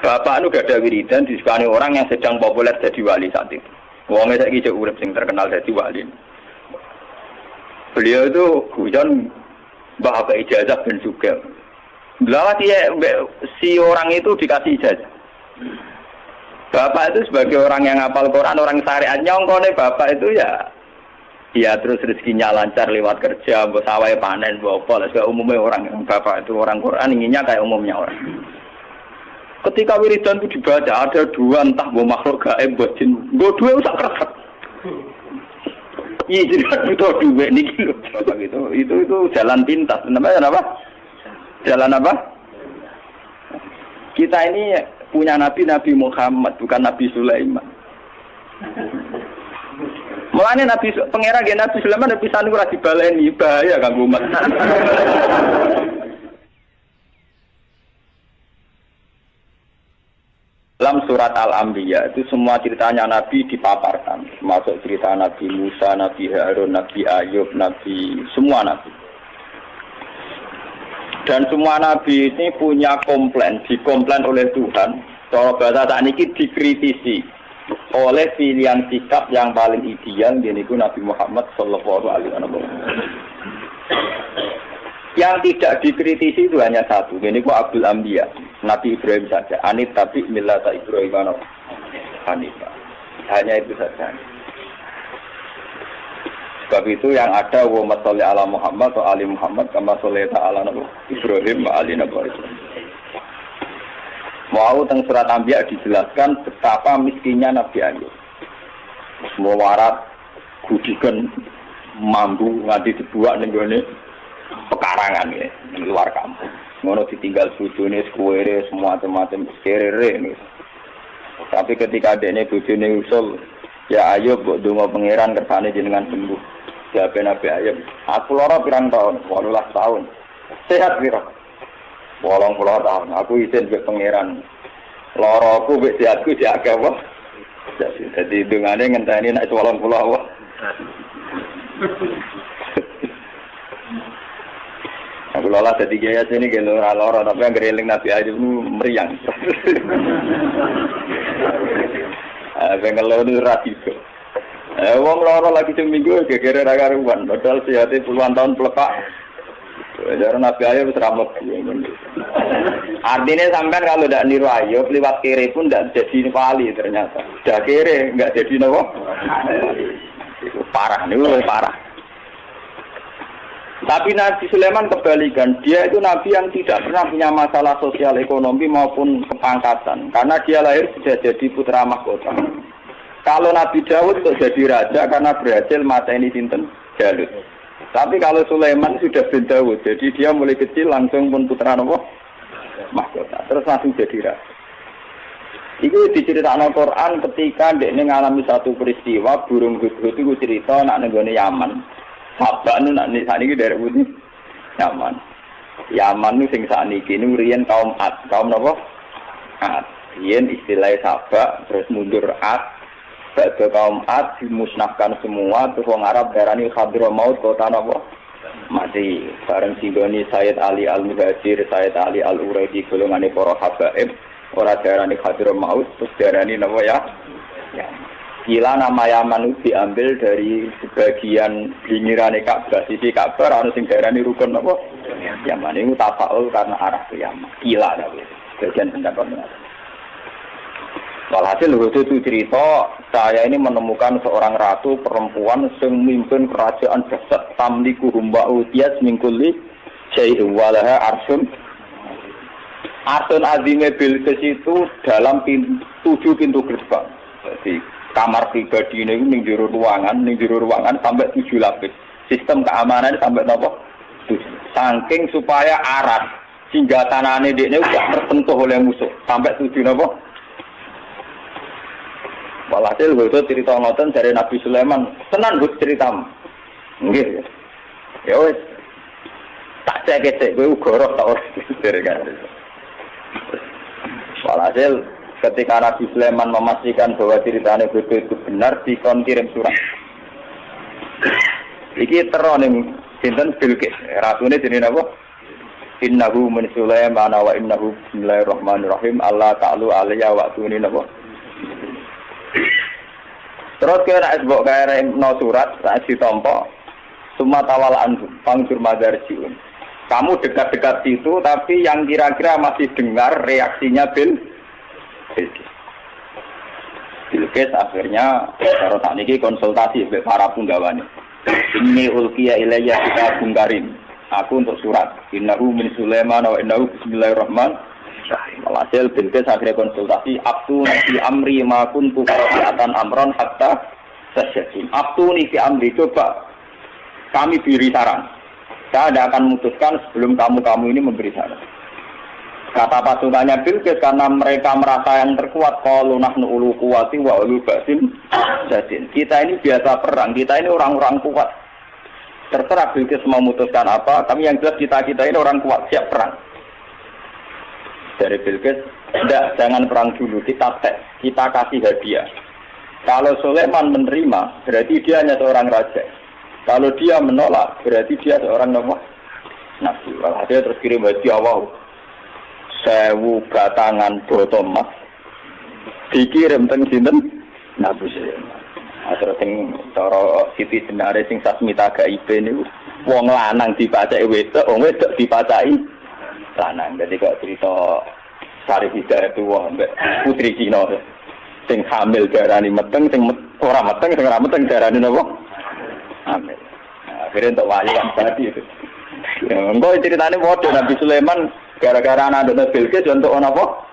Bapak itu gak ada wiridan disukani orang yang sedang populer jadi wali saat itu. Wongnya saiki cek urip sing terkenal jadi wali. Beliau itu hujan bapak ijazah ben juga. Belawat si orang itu dikasih ijazah. Bapak itu sebagai orang yang hafal Quran, orang syariat nyongkone bapak itu ya terus rezekinya lancar lewat kerja, mbok sawah panen, mbok apa lah umumnya orang yang bapak itu orang Quran inginnya kayak umumnya orang. Ketika wiridan itu dibaca ada dua entah mbok makhluk gaib mbok jin, mbok duwe sak kresek. Iya jadi butuh duit niki lho bapak itu jalan pintas. Namanya apa? Jalan apa? Kita ini punya Nabi Muhammad, bukan Nabi Sulaiman. Mulane Nabi pangeran nggih Nabi Sulaiman Nabi sanu ora dibaleni, bahaya kanggo umat. Dalam surat Al-Anbiya itu semua ceritanya Nabi dipaparkan, termasuk cerita Nabi Musa, Nabi Harun, Nabi Ayub, semua Nabi. Dan semua Nabi ini punya komplain, dikomplain oleh Tuhan. Cara bahasa saat ini dikritisi oleh pilihan sikap yang paling ideal, yaitu Nabi Muhammad Sallallahu Alaihi Wasallam. Yang tidak dikritisi itu hanya satu, yaitu Abdul Anbiya, Nabi Ibrahim saja. Anit tapi millata Ibrahim Hanifah. Hanya itu saja. Sebab itu yang ada wa sholli ala Muhammad wa ali Muhammad kama shollaita ala Ibrahim wa ali Ibrahim. Mau teng surat Anbiya dijelaskan betapa miskinnya Nabi Ayub. Semua warat gudikan mambu nganti dibuat ning gone pekarangan ya, di luar kampung. Ngono ditinggal bojone sekuwere semua macam-macam serere ini. Tapi ketika adeknya bojone usul, ya Ayub mbok donga pangeran kersane jenengan sembuh. Jawabe Nabi Ayub, aku lara pirang tahun? 18 tahun. Sehat pira? 80 tahun. Aku izin mbek pangeran. Laraku mbek sehatku diake apa? Jadi dungane ngenteni nek 80 apa? Aku lola jadi gaya sini gelo loro tapi yang gereling Nabi Ayub itu meriang. Bengelo itu radiko. Wong loro lagi seminggu gegere ra karuan, padahal sehate puluhan tahun pelepak. Jadi Nabi Ayub seramat. Artinya sampai kalau tidak niru Ayub, lewat kiri pun tidak jadi wali ternyata. Dah kiri nggak jadi nopo. Itu parah, ini parah. Tapi Nabi Sulaiman kebalikan, dia itu Nabi yang tidak pernah punya masalah sosial ekonomi maupun kepangkatan, karena dia lahir sudah jadi putra mahkota. Kalau Nabi Daud untuk jadi raja karena berhasil mateni sinten Jalut. Tapi kalau Sulaiman sudah bin Daud, jadi dia mulai kecil langsung pun putra mahkota, terus langsung jadi raja. Itu diceritakan Al-Quran ketika dia mengalami satu peristiwa burung hudhud itu cerita nak nenggone Yaman. Sabak nu nak sakniki dari putih Yaman. Yaman nu sing sakniki nu riyen kaum Ad, kaum napa? Ad. Riyen istilah Sabak terus mundur Ad. Badhe kaum Ad dimusnahkan semua terus wong Arab darani Hadramaut kota napa? Mati. Bareng singgoni Sayyid Ali Al-Muhajir, Sayyid Ali Al-Uraidi golongane para habaib, ora darani Hadramaut terus darani napa ya? Ya. Gila nama Yaman itu diambil dari sebagian pinggirannya Ka'bah, sisi Ka'bah, ada yang darani rukun apa? Yaman itu tafaul karena arah ke Yaman. Gila tapi bagian pendapat. Walhasil itu cerita, saya ini menemukan seorang ratu perempuan yang memimpin kerajaan besar tamliku humba'u tias mingkuli syai'u walaha arsun. Arsun azime Bilqis itu dalam 7 pintu gerbang. Jadi kamar pribadi ini ning jero ruangan sampai 7 lapis. Sistem keamanan sampai nopo? 7. Saking supaya arat sehingga tanahane dekne udah tersentuh oleh musuh sampai 7 nopo? Walhasil itu cerita ngoten dari Nabi Sulaiman, tenan Gus ceritamu. Nggih. Ya wis. Tak cek-cek kowe ugoro tak ora kan. Walhasil ketika Nabi Sulaiman memastikan bahwa ceritanya itu benar, dikon kirim surat. Iki teron ning sinten Bilqis, ratune jenenge apa? Innahu min Sulaiman wa innahu bismillahirrahmanirrahim. Allah ta'ala alayya wa tuni napa. Terus kira esbok kaya no surat saat ditompo summa tawalaan pangsur madarjiun. Kamu dekat-dekat situ tapi yang kira-kira masih dengar reaksinya Bilqis akhirnya kalau tak niki konsultasi dengan para punggawane. Ini ulqiya ilayya kitabun karim. Aku untuk surat. Innahu min Sulaiman wa innahu bismillahirrahmanirrahim. Alhasil Bilqis akhirnya konsultasi. Abtu fi amri ma kuntu qati'atan amran hatta tasyadin. Abtu fi amri, coba kami beri saran. Saya tidak akan memutuskan sebelum kamu ini memberi saran. Kata pasukannya Bilqis karena mereka merasa yang terkuat, qalu nahnu ulu quwwati wa ulu ba'sin jadin. Kita ini biasa perang, kita ini orang-orang kuat. Terserah Bilqis mau memutuskan apa, kami yang jelas kita ini orang kuat, siap perang. Dari Bilqis, tidak, jangan perang dulu, kita tes, kita kasih hadiah. Kalau Sulaiman menerima, berarti dia hanya seorang raja. Kalau dia menolak, berarti dia seorang nabi. Walhasil terus kirim hadiah, wow. 1000 batangan boto emas dikirim teng sinten Nabi Sulaiman. Terus sing cara Siti Jenare sing sasmita gaibe niku wong lanang dipacaki wedok, wong wedok dipacaki lanang. Dadi kok cerita Sari Hidayah tuwa mbek putri Cina sing hamil darani meteng, sing ora meteng, sing ora meteng darani napa? Hamil. Nah, akhirnya untuk wali kan tadi itu. Engko ceritane modho Nabi Sulaiman gara-gara anak Bilqis untuk apa?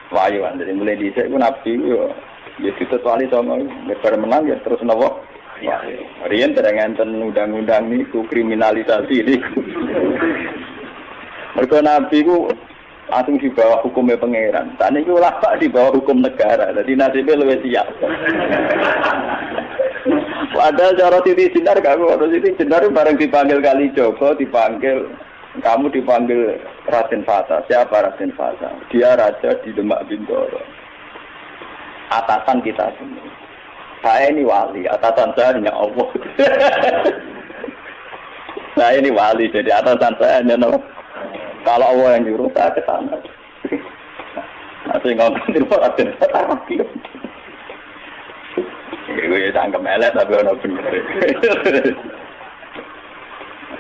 Wayuan. Jadi mulai dhisik ku nabi yo ya ditutuali sama bar menang ya terus napa? Wayu. Riyen terang-enten undang-undang niku kriminalisasi niku. Mergo nabi ku langsung di bawah hukumnya pangeran. Saat ini ulama di bawah hukum negara. Jadi nasibnya lebih siap. Padahal cara Siti Jenar kamu, Siti Jenar bareng dipanggil Kalijogo, kamu dipanggil Raden Fata. Siapa Raden Fata? Dia raja di Demak Bintoro. Atasan kita semua. Saya ini wali, atasan saya hanya Allah. Saya ini wali, jadi atasan saya hanya Allah. Kalau Allah yang nyuruh saya ke sana. Nanti ngomong di luar Raden Fata lagi. Gue sangka melet tapi ono bener.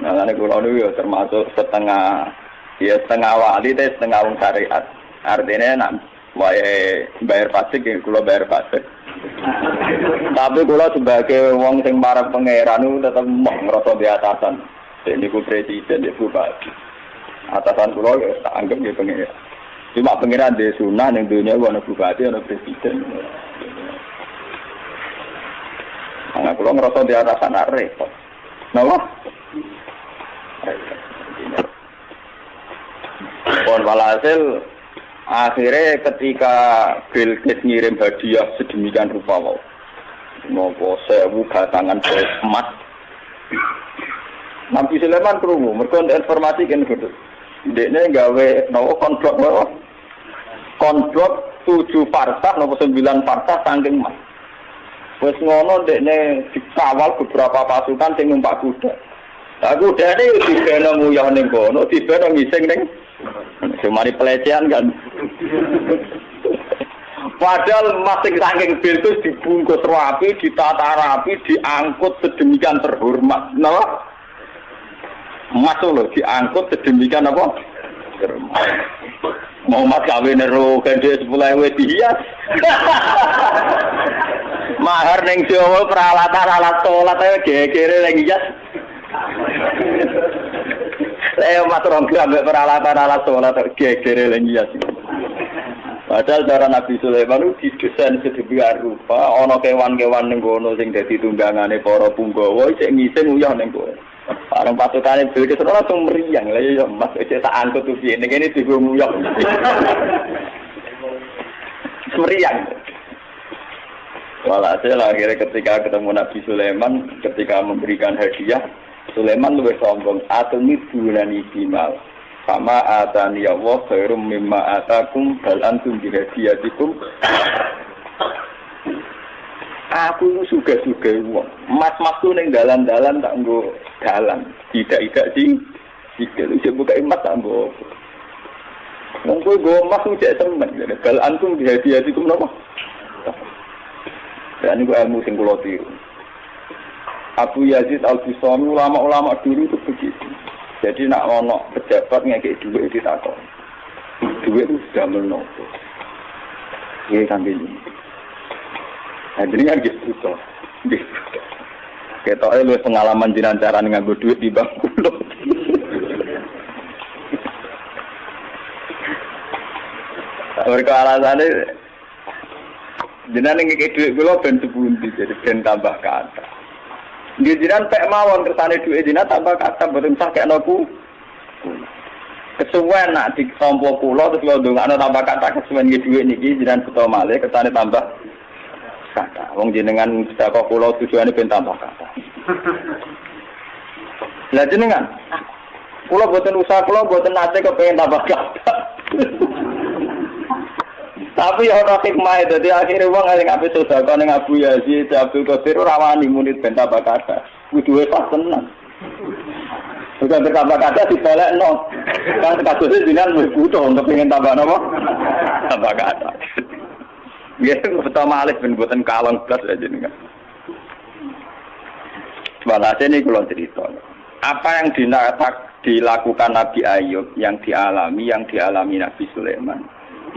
Nah, ini kulo itu termasuk setengah wali, setengah wong syariat. Artinya nak bayar pajak, kulo bayar pajak. Tapi kulo sebagai wong sing para pangeran itu tetap ngerasa di atasan. Ini ku presiden, ini bupati. Atasan kulo ya tak anggap dia pangeran. Cuma pangeran di sunah yang dunia ada bupati, ada presiden. Nah, kulo ngerasa di atasan repot. Kenapa? Pon walhasil akhirnya ketika Bilqis ngirim hadiah sedemikian rupa mau 1000 batangan emas Nabi Sulaiman krungu mergo informasi kan gitu dekne gawe konblok 7 farsah nopo 9 farsah saking emas wis ngono dekne dikawal beberapa pasukan sing numpak kuda. Aku dene dibeno nguyah ning kono, dibeno ngising ning semari pelecehan kan. Padahal masing saking Bilqis dibungkus rapi, ditata rapi, diangkut sedemikian terhormat. Napa? Masuk lho diangkut sedemikian apa? Terhormat. Muhammad kawin ero gandhe 10.000 dihias. Mahar ning Jawa peralatan alat salat ae gegere ning hias. Saya masuk ambek peralatan alat sholat gegere lagi ya. Padahal cara Nabi Sulaiman itu didesain sedemikian rupa, ana kewan-kewan ning kono sing dadi tunggangane para punggawa sing ngising uyah ning kono. Bareng pasukane Bilqis langsung meriang. Lah ya Mas tak angkut tuh piye ning kene diguyah. Meriang. Walhasil akhirnya ketika ketemu Nabi Sulaiman, ketika memberikan hadiah, Sulaiman lebih sombong. Atumi bulani bimal, sama atani Allah khairum mimma atakum bal antum bihadiyatikum. Aku suga-suga wong. Mas-masku ning dalan-dalan tak nggo dalan, tidak sing Sikil iso buka emas tak mbok. Wong kowe go emas ku cek temen. Bal antum hati-hati ku menapa? Ya niku ilmu sing kula tiru. Abu Yazid Al-Bustami ulama-ulama dulu itu begitu. Jadi nak ono pejabat ngekek duit ditakon. Duit itu sudah menopo. Iya kan ini. Nah jadi kan gitu toh. Kita lu pengalaman jiran cara nganggo duit di bangku loh. Mereka alasannya jenengan ngekek duit kula ben sepundi jadi ben tambah kata. Dia jiran pek mawon kersane duit jenengan tambah kata boten sah kek nopo. Kesuwen nak ditompo kula terus kula ndongakno tambah kata kesuwen nggih dhuwit niki jenengan beto malih kersane tambah kata. Wong jenengan sedekah kula tujuane ben tambah kata. Lah jenengan kula boten usaha kula boten nate kepengin tambah kata. Tapi ya ora hikmah dadi akhire wong sing ape sedekah ning Abu Yazid Abdul Qadir ora wani munit ben tambah kata. Kudu pas tenan. Bukan bertambah kata dibalik no. Kan kasusnya jenengan butuh untuk ingin tambah apa? Tambah kata. Biasa pertama alih ben boten kalong blas aja jenengan. Walhasil ini kalau cerita. Apa yang dilakukan Nabi Ayub yang dialami Nabi Sulaiman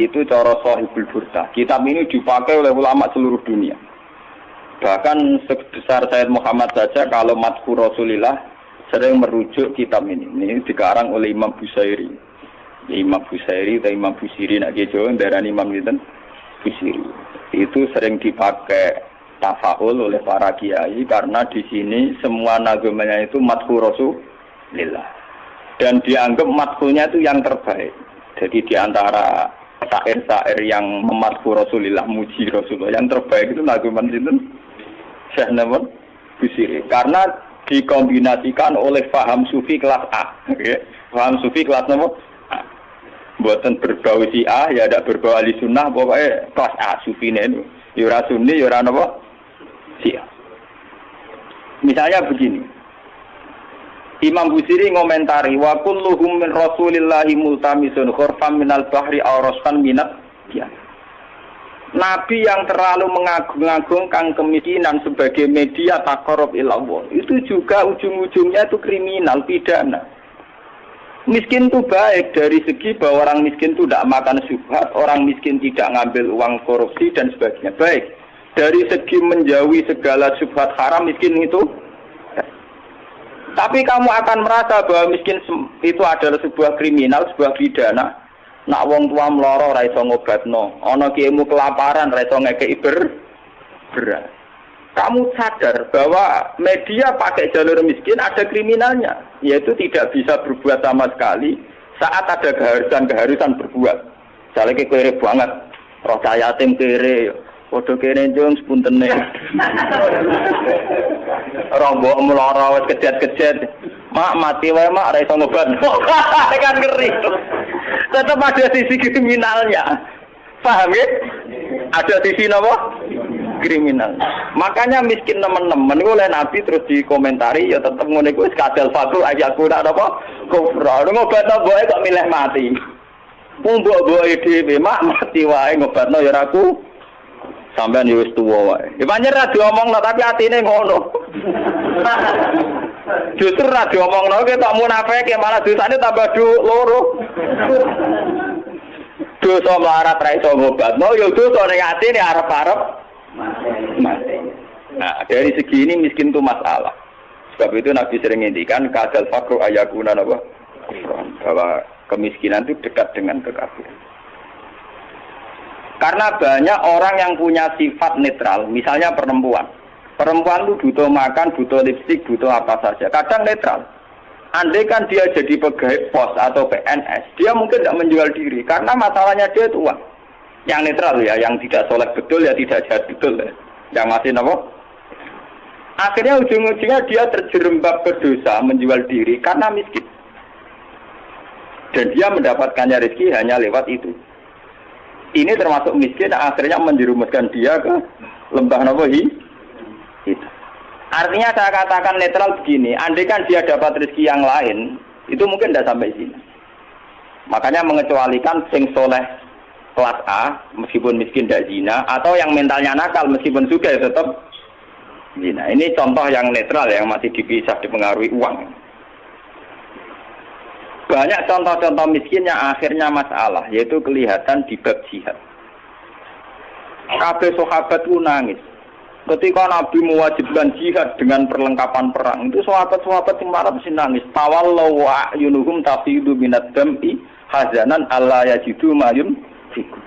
itu cara Shahibul Burdah. Kitab ini dipakai oleh ulama seluruh dunia. Bahkan sebesar Sayyid Muhammad saja kalau Madhur Rasulillah sering merujuk kitab ini. Ini dikarang oleh Imam Busairi. Imam Busairi atau Imam Busiri nak kejo darani Imam Niten Busiri. Itu sering dipakai tafahul oleh para kiai karena di sini semua nazmnya itu madhu Rasulillah. Dan dianggap madhunya itu yang terbaik. Jadi di antara syair-syair yang memadhu Rasulillah, muji Rasulullah, yang terbaik itu nazman Niten Syekh Nawawi Busiri. Karena dikombinasikan oleh faham sufi kelas A. Okay. Faham sufi kelas nomor A. Buatan berbau si A, ya ada berbau ahli sunnah, pokoknya kelas A sufi ini. Yura sunni, yura apa? Si A. Misalnya begini. Imam Busiri ngomentari, wa kulluhum min rasulillahi multamisun khurfam minal bahri awroskan minat dia. Nabi yang terlalu mengagung-agungkan kemiskinan sebagai media taqarrub ilallah itu juga ujung-ujungnya itu kriminal, pidana. Miskin itu baik dari segi bahwa orang miskin itu tidak makan syubhat, orang miskin tidak ngambil uang korupsi dan sebagainya. Baik. Dari segi menjauhi segala syubhat haram miskin itu. Tapi kamu akan merasa bahwa miskin itu adalah sebuah kriminal, sebuah pidana. Nak wong tua mloro ra iso ngobatno, ana kiaimu kelaparan ra iso ngekeki beras. Kamu sadar bahwa media pakai jalur miskin ada kriminalnya, yaitu tidak bisa berbuat sama sekali saat ada keharusan berbuat. Misalnya kere banget, roh yatim kere, padha kene njung sepuntene. Rombok mloro wis kejet-kejet. Mak mati wae mak ra iso ngobatno. Kan ngeri. Tetap ada sisi kriminalnya. Paham ya? Ada sisi apa? Kriminal. Makanya miskin teman-teman oleh Nabi terus dikomentari ya tetap ngene iku wis kadal fakru ayaku ndak apa? Kufra. Ngobatno boe kok milih mati. Wong mbok-mboke dhewe mak mati wae ngobatno ya aku. Sampeyan ya wis tuwa wae. Ya pancen ra diomongno tapi atine ngono. Justru ra diomongno ki tok munafik malah dosane tambah loro. Dosa melarat ra iso ngobatno ya dosa ning atine arep-arep mati. Nah, dari segi ini miskin itu masalah. Sebab itu Nabi sering ngendikan kadal fakru ayakuna apa? Bahwa kemiskinan itu dekat dengan kekafiran. Karena banyak orang yang punya sifat netral, misalnya perempuan. Perempuan itu butuh makan, butuh lipstik, butuh apa saja. Kadang netral. Andai kan dia jadi pegawai pos atau PNS, dia mungkin tidak menjual diri. Karena masalahnya dia itu uang. Yang netral ya, yang tidak soleh betul ya tidak jahat betul ya. Yang masih apa? Akhirnya ujung-ujungnya dia terjerembab berdosa menjual diri karena miskin. Dan dia mendapatkannya rezeki hanya lewat itu. Ini termasuk miskin akhirnya menjerumuskan dia ke lembah nawahi. Itu. Artinya saya katakan netral begini, andai kan dia dapat rezeki yang lain, Itu mungkin tidak sampai zina. Makanya mengecualikan sing soleh kelas A meskipun miskin tidak zina, atau yang mentalnya nakal meskipun suka tetap zina. Ini contoh yang netral yang masih dipisah dipengaruhi uang. Banyak contoh-contoh miskin yang akhirnya masalah, yaitu kelihatan di bab jihad. Kabeh sahabat itu nangis ketika Nabi mewajibkan jihad dengan perlengkapan perang. Itu sahabat-sahabat yang marah mesti nangis. Tawallahu wa ayunuhum tafidu minad dam'i hazanan alla yajidu mayun fikum.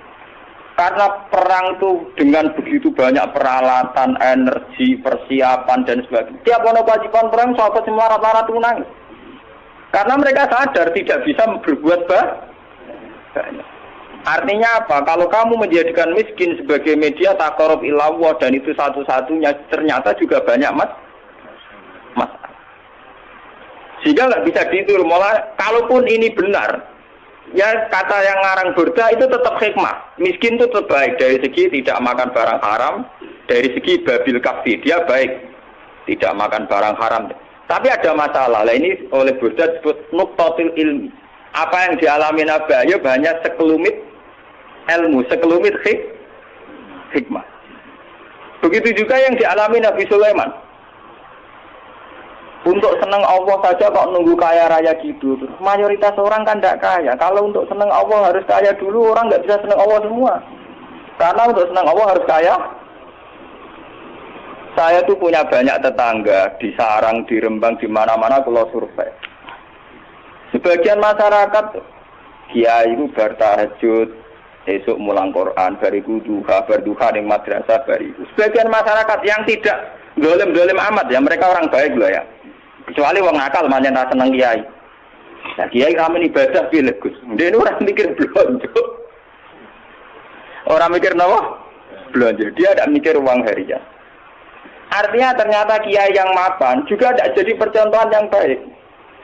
Karena perang itu dengan begitu banyak peralatan, energi, persiapan dan sebagainya. Tiap ono kewajiban perang sahabat yang marah-marah itu nangis. Karena mereka sadar tidak bisa berbuat banyak. Artinya apa? Kalau kamu menjadikan miskin sebagai media taqarrub ila Allah dan itu satu-satunya, ternyata juga banyak masalah. Sehingga nggak bisa dihitung. Malah kalaupun ini benar, ya kata yang ngarang Burda itu tetap hikmah. Miskin itu tetap baik dari segi tidak makan barang haram, dari segi babil kafi dia baik, tidak makan barang haram. Tapi ada masalah. Lah ini oleh Burda disebut nuqtatul ilmi. Apa yang dialami Nabi Ayub hanya sekelumit ilmu, sekelumit hikmah. Begitu juga yang dialami Nabi Sulaiman. Untuk senang Allah saja kok nunggu kaya raya gitu. Mayoritas orang kan tidak kaya. Kalau untuk senang Allah harus kaya dulu, orang nggak bisa senang Allah semua. Karena untuk senang Allah harus kaya. Saya tuh punya banyak tetangga di Sarang, di Rembang, di mana-mana kalau survei. Sebagian masyarakat kiai itu bertahajud, esok mulang Quran, bariku duha, berduha di madrasah bariku. Sebagian masyarakat yang tidak dolim amat ya, mereka orang baik loh ya. Kecuali wong nakal manjen ra seneng kiai. Nah kiai ramen ibadah piye Gus. Dia ini orang mikir blonjo. Orang mikir napa? Blonjo. Dia tidak mikir uang harian. Artinya ternyata kiai yang mapan juga tidak jadi percontohan yang baik.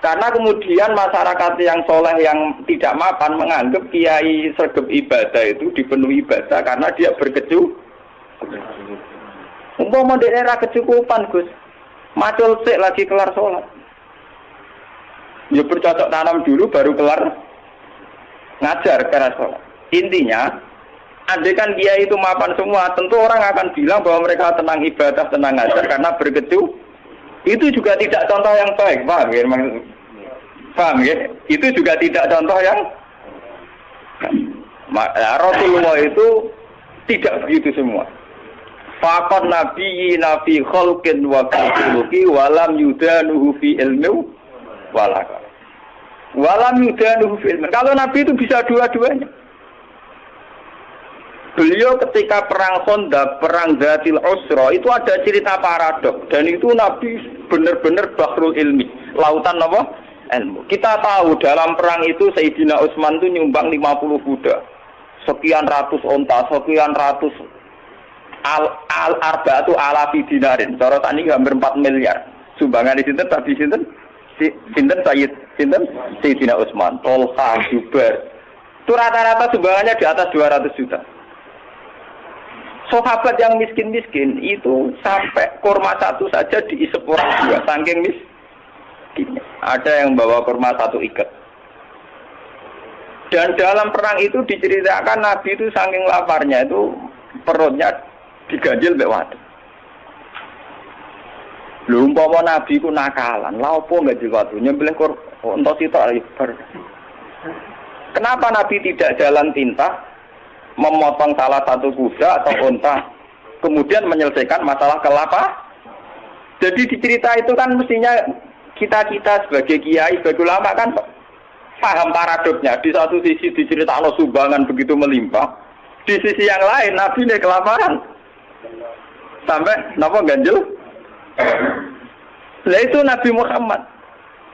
Karena kemudian masyarakat yang soleh yang tidak mapan menganggap kiai sergap ibadah itu dipenuhi ibadah karena dia berkecukupan. Umpama daerah kecukupan Gus, macul sik lagi kelar sholat. Ya bercocok tanam dulu baru kelar ngajar karena sholat. Intinya, andai kan kiai itu mapan semua, tentu orang akan bilang bahwa mereka tenang ibadah, tenang ngajar karena berkecukupan. Itu juga tidak contoh yang baik, paham ya? Paham ya? Itu juga tidak contoh yang Rasulullah itu tidak begitu semua. Faqad nabiyina fi khalqin wa khuluqi walam yudanuhu fi ilmi walaka. Walam yudanuhu fi ilmi. Kalau Nabi itu bisa dua-duanya. Beliau ketika perang Khandaq, perang Dzatil Usra itu ada cerita paradok dan itu Nabi benar-benar bahrul ilmi, lautan apa? Ilmu. Kita tahu dalam perang itu Sayyidina Utsman itu nyumbang 50 kuda, sekian ratus onta, sekian ratus al-arba'atu alafi dinarin. Cara tadi hampir 4 miliar. Sumbangan di sinten tadi sinten? Sinten Sayyidina Utsman, Tolha, Zubair. Itu rata-rata sumbangannya di atas 200 juta. Sahabat yang miskin-miskin itu sampai kurma satu saja diisep orang dua, saking miskin. Ada yang bawa kurma satu ikat. Dan dalam perang itu diceritakan Nabi itu saking laparnya itu perutnya diganjil mbek wadon. Lho umpama Nabi ku nakalan, lha opo ganjil wadon nyembelih unta sitok bar. Kenapa Nabi tidak jalan tinta? Memotong salah satu kuda atau unta, kemudian menyelesaikan masalah kelapa. Jadi di cerita itu kan mestinya kita sebagai kiai, sebagai ulama kan paham paradoknya. Di satu sisi diceritakan sumbangan begitu melimpah, di sisi yang lain Nabi ini kelaparan sampai napa ganjil. Nah itu Nabi Muhammad.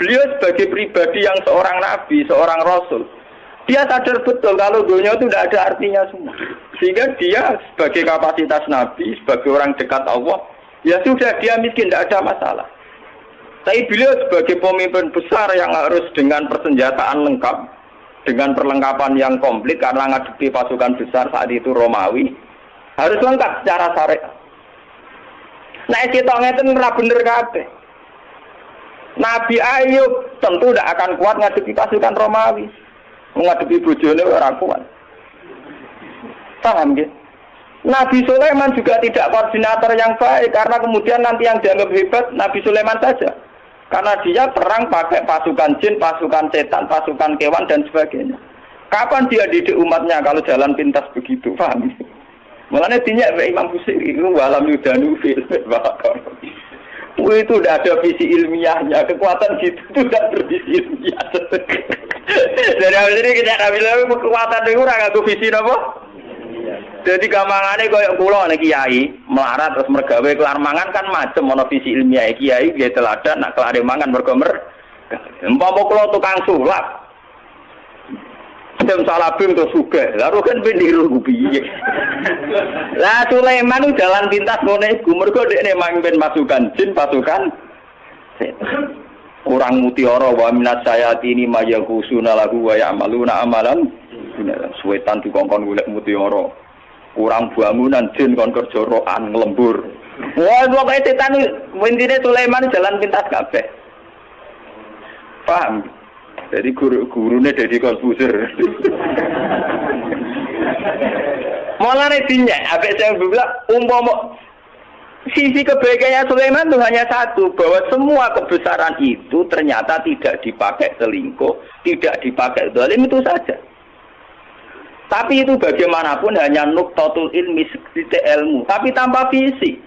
Beliau sebagai pribadi yang seorang Nabi, seorang Rasul. Dia sadar betul kalau dunia itu tidak ada artinya semua. Sehingga dia sebagai kapasitas Nabi, sebagai orang dekat Allah, ya sudah dia miskin, tidak ada masalah. Tapi beliau sebagai pemimpin besar yang harus dengan persenjataan lengkap, dengan perlengkapan yang komplit karena ngadepi pasukan besar saat itu Romawi, harus lengkap secara syariat. Nah, kita ngeten ora bener kabeh. Nabi Ayub tentu tidak akan kuat ngadepi pasukan Romawi. Menghadapi bojone ora kuat. Paham nggih? Nabi Sulaiman juga tidak koordinator yang baik karena kemudian nanti yang dianggap hebat Nabi Sulaiman saja. Karena dia perang pakai pasukan jin, pasukan setan, pasukan kewan dan sebagainya. Kapan dia didik umatnya kalau jalan pintas begitu? Paham? Mulanya dinyak Imam Busiri itu walam yudanu fil bakar. Itu udah ada visi ilmiahnya, kekuatan gitu itu udah bervisi ilmiah. Dari awal ini kita bilang kekuatan itu orang aku visi apa? Jadi gampangane koyo kula nek kiai melarat terus mergawe kelar mangan kan macem ana visi ilmiah kiai piye teladan nak kelare mangan mergo umpama kula tukang sulap dem salabim terus sugih lha kan niru piye lah Sulaiman jalan pintas ngene iku mergo dekne mangken masukan jin pasukan setan kurang mutiara wa minat sayatini mayaghusuna lahu wa ya'maluna amalan suwetan dikongkon golek mutiara kurang bangunan jin kon kerja rokan nglembur. Wah, pokoke setan intine Sulaiman jalan pintas kabeh. Paham? Jadi gurune Deddy Corbuzier. Mulane dinyak, ambek saya bilang umpama sisi kebaikannya Sulaiman itu hanya satu, bahwa semua kebesaran itu ternyata tidak dipakai selingkuh, tidak dipakai zalim itu saja. Tapi itu bagaimanapun hanya nuktatul ilmi titik ilmu, tapi tanpa visi.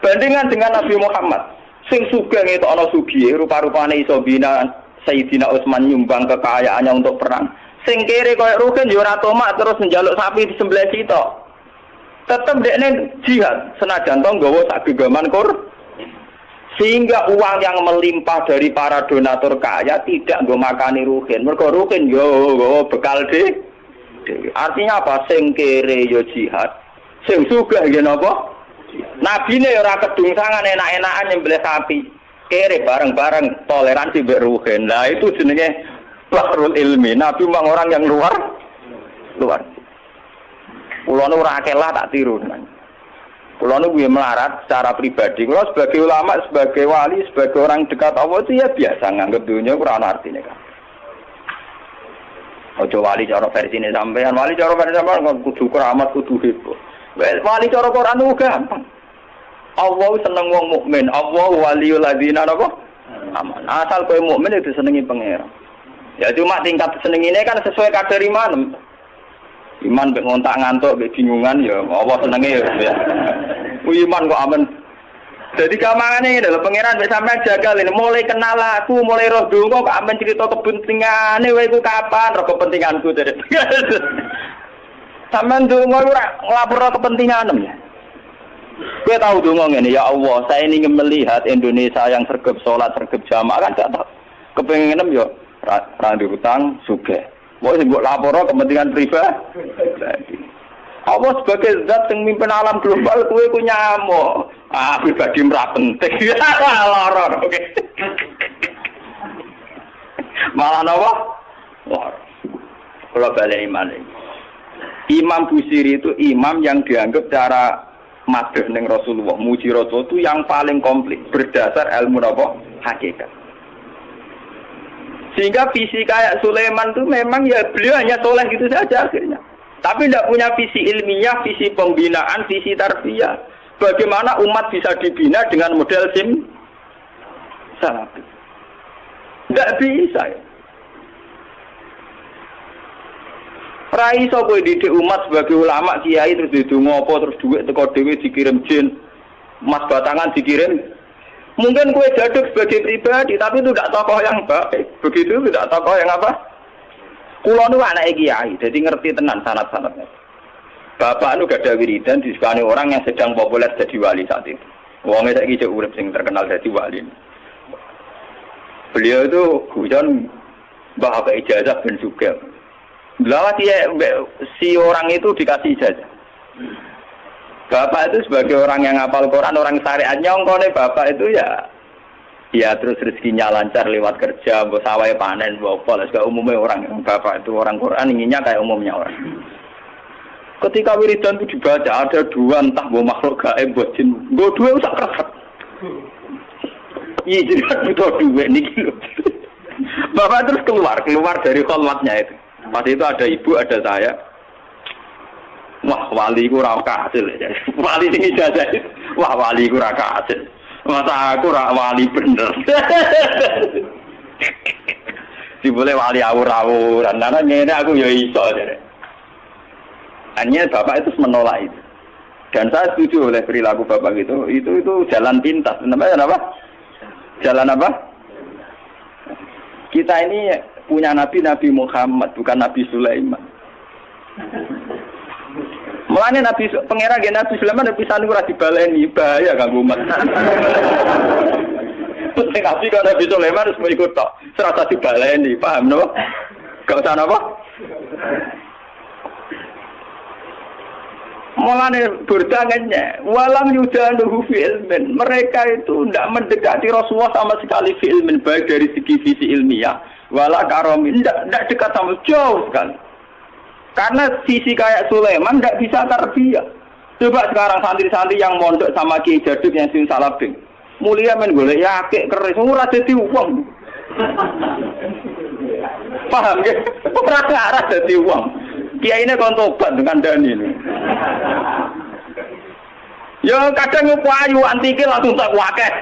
Bandingan dengan Nabi Muhammad, sing sugih itu ana sugih, rupa-rupane iso bina Sayyidina Utsman nyumbang kekayaannya untuk perang. Sing kere koyo Rukin yo ora tomak terus njaluk sapi disembelih sitok. Tetep dekne jihad, senajan to nggawa sak gegaman kur. Sehingga uang yang melimpah dari para donatur kaya tidak nggo makani Rukin. Mergo Rukin yo bekal dhewe. Artinya apa? Sing kere yo jihad, sing sugih nggih napa? Nabine ora kedungsangan enak-enakan nyembelih sapi. Kere bareng-bareng toleransi mbek ruhen. Nah itu jenenge bahrul ilmi. Nabi memang orang yang luar. Kulo nu ora akeh lah tak tiru. Kulo nu kuwi melarat secara pribadi. Kulo sebagai ulama, sebagai wali, sebagai orang dekat Allah itu ya biasa nganggep dunia ora ana artine kan. Ojo wali cara versine sampean, wali cara versine sampean kudu keramat, kudu heboh. Wali cara Quran itu gampang. Allah seneng wong mukmin, Allah waliyul ladzina napa? Aman. Asal kowe mukmin itu senengi pangeran. Ya cuma tingkat senengine kan sesuai kadar iman. Iman mek ngontak ngantuk, mek bingungan ya Allah senenge ya. Iman kok aman. Jadi gampangane ngene lho pangeran wis sampean jagal ini mulai kenal aku, mulai roh donga kok amen cerita kepentingane wae iku kapan roh kepentinganku dari. Sampeyan donga ora nglapor kepentinganem ya. Kowe tahu donga ngene ya Allah, saya ingin melihat Indonesia yang sergap salat, sergap jamaah kan gak tahu. Kepengenem yo ra diutang sugih. Mau sing mbok lapor kepentingan pribadi. Allah sebagai zat yang mimpin alam global kowe ku nyamuk. Pribadi ora penting. Lara. Oke. Malah napa? Lara. Kalau balik iman ini. Imam Busiri itu imam yang dianggap cara madheh ning Rasulullah, muji Rasul itu yang paling komplit berdasar ilmu napa? Hakikat. Sehingga visi kayak Sulaiman itu memang ya beliau hanya soleh gitu saja akhirnya. Tapi tidak punya visi ilmiah, visi pembinaan, visi tarbiyah. Bagaimana umat bisa dibina dengan model salafi? Tidak bisa ya. Rai iso kowe didik umat sebagai ulama kiai terus didonga apa terus duit teko dhewe dikirim jin. Mas batangan dikirim. Mungkin kowe jaduk sebagai pribadi tapi itu tidak tokoh yang baik. Begitu tidak tokoh yang apa? Kula nu anake kiai, jadi ngerti tenan sanad-sanadnya. Bapak nu gak ada wiridan disukani orang yang sedang populer jadi wali saat itu. Wongnya saiki cek urip sing terkenal jadi wali. Beliau itu guyon mbah apa ijazah ben sugih. Lha si orang itu dikasih ijazah. Bapak itu sebagai orang yang hafal Quran, orang syariat nyongkone bapak itu ya terus rezekinya lancar lewat kerja, mbok sawahe panen, mbok apa, segala umumnya orang bapak itu orang Quran inginnya kayak umumnya orang. Ketika wiridan itu dibaca ada dua entah mbok makhluk gaib mbok jin, mbok duwe usah kresek. Iya, jadi butuh duit niki lho. Bapak terus keluar dari kholwatnya itu. Pas itu ada ibu, ada saya. Wah, wali ku ra kasil ya. Wali sing ijazah. Wah, wali ku ra kasil. Masa aku ra wali bener. Dibole wali awur-awuran. Karena ngene aku ya iso. Hanya bapak itu menolak itu. Dan saya setuju oleh perilaku bapak itu jalan pintas. Namanya apa? Jalan apa? Kita ini punya Nabi Muhammad, bukan Nabi Sulaiman. Mulanya pangeran Nabi Sulaiman bisa ora dibaleni, bahaya kanggo umat. Nabi kalau Nabi Sulaiman harus mengikut tok, serasa dibaleni, paham no? Gak usah apa? Mulanya berdangannya, walam yudanuhu fi ilmin. Mereka itu tidak mendekati Rasulullah sama sekali fi ilmin, baik dari segi visi ilmiah, wala karomin, tidak dekat sama jauh sekali. Karena sisi kayak Sulaiman tidak bisa tarbiyah. Coba sekarang santri-santri yang mondok sama Kiai Jaduk yang sing salabing, mulia men golek yakik keris, ora dadi wong. Paham ya? Ora arah dadi wong. Kiai ini kon tobat dengan Dani ini. Ya kadang payu antike langsung tak wakeh.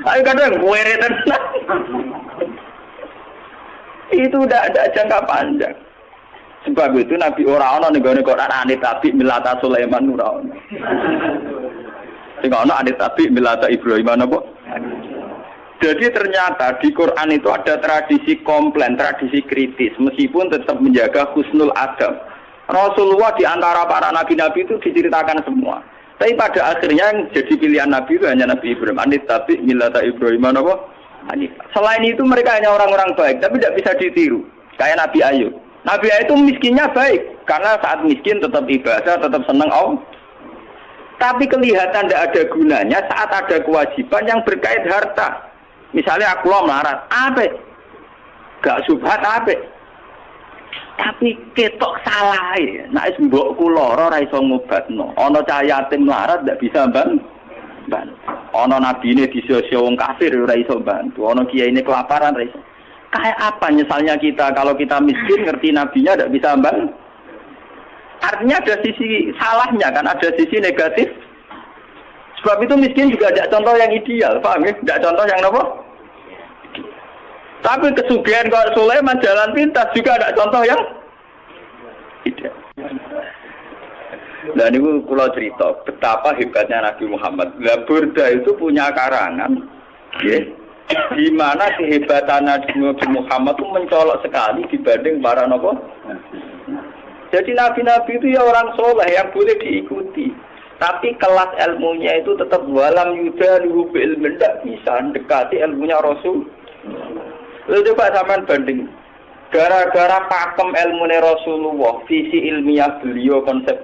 Ayo kadang kuwere tenan. Itu udah ada jangka panjang. Sebab itu Nabi ora ana ning gone Quran anit tabi milata Sulaiman ora ana. Sing ana anit tabi milata Ibrahim apa? Jadi ternyata di Quran itu ada tradisi komplain, tradisi kritis meskipun tetap menjaga husnul adab. Rasulullah di antara para nabi-nabi itu diceritakan semua. Tapi pada akhirnya yang jadi pilihan Nabi itu hanya Nabi Ibrahim. Anit tabi milata Ibrahim apa? Selain itu mereka hanya orang-orang baik, tapi tidak bisa ditiru. Kayak Nabi Ayub. Nabi Ayub itu miskinnya baik, karena saat miskin tetap ibadah, tetap senang Allah. Tapi kelihatan tidak ada gunanya saat ada kewajiban yang berkait harta. Misalnya aku melarat, apa? Gak subhat apa? Tapi ketok salah ya. Nek mbokku lara ora iso ngobatno. Ana cah yatim melarat ndak bisa bantu. Ana nabine disio-sio wong kafir ora iso bantu. Ana kiyaine kelaparan ora iso. Kayak apa nyesalnya kita kalau kita miskin ngerti nabinya ndak bisa bantu. Artinya ada sisi salahnya kan, ada sisi negatif. Sebab itu miskin juga ada contoh yang ideal, paham ya? Tidak contoh yang apa? Tapi kesugihan kalau Sulaiman jalan pintas juga ada contoh yang tidak. Nah ini kalau cerita betapa hebatnya Nabi Muhammad. Nah, Burda itu punya karangan, ya, di mana kehebatan Nabi Muhammad itu mencolok sekali dibanding para nabi. Jadi nabi-nabi itu ya orang soleh yang boleh diikuti. Tapi kelas ilmunya itu tetap walam yuda luhu ilmu, tidak bisa mendekati ilmunya Rasul. Lalu coba sampean banding. Gara-gara pakem ilmunya Rasulullah, visi ilmiah beliau, konsep